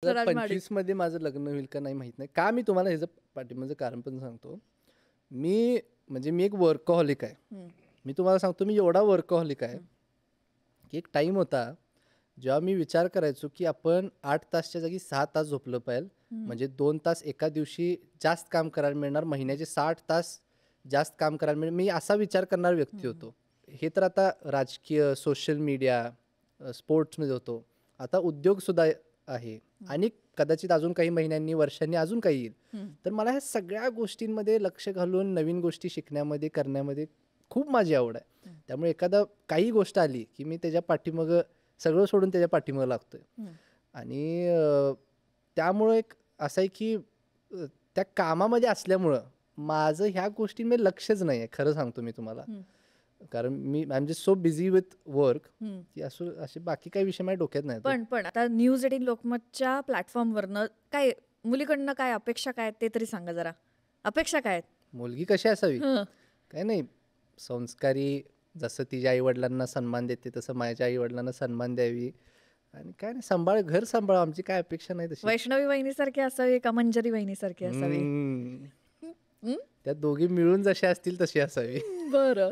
2025 मध्ये माझं लग्न होईल का नाही माहित नाही. का मी तुम्हाला ह्याचं पाठिंबाचं कारण पण सांगतो. मी एक वर्कहॉलिक आहे. मी तुम्हाला सांगतो मी एवढा वर्कहॉलिक आहे की एक टाइम होता जेव्हा मी विचार करायचो की आपण 8 तासच्या जागी 6 तास झोपलं पाहिजे. म्हणजे 2 तास एका दिवशी जास्त काम करायला मिळणार, महिन्याचे 60 तास जास्त काम करायला मिळेल. मी असा विचार करणारा व्यक्ती होतो. हे तर आता राजकीय, सोशल मीडिया, स्पोर्ट्समध्ये होतो. आता उद्योगसुद्धा आहे आणि कदाचित अजून काही महिन्यांनी, वर्षांनी अजून काही येईल. तर मला ह्या सगळ्या गोष्टींमध्ये लक्ष घालून नवीन गोष्टी शिकण्यामध्ये, करण्यामध्ये खूप माझी आवड आहे. त्यामुळे काही गोष्ट आली की मी त्याच्या पाठीमागं सगळं सोडून त्याच्या पाठीमागं लागतोय. आणि त्यामुळं एक असं आहे की त्या कामामध्ये असल्यामुळं माझं ह्या गोष्टींमध्ये लक्षच नाही आहे, खरं सांगतो मी तुम्हाला. कारण I am just so busy with work की असे बाकी काही विषय माझ्या डोक्यात नाही. पण आता न्यूज 18 लोकमतच्या प्लॅटफॉर्मवरनं काय मुलीकडनं काय अपेक्षा काय ते तरी सांगा जरा. अपेक्षा काय आहेत? मुलगी कशी असावी? काय नाही, संस्कारी, जसं तिच्या आईवडिलांना सन्मान देते तसं माझ्या आईवडिलांना सन्मान द्यावी आणि काय नाही, घर सांभाळ, आमची काय अपेक्षा नाही तशी. वैष्णवी वहिनीसारखी असावी का मंजरी वहिनीसारखी असावी? त्या दोघी मिळून जशा असतील तशी असावी. बरं.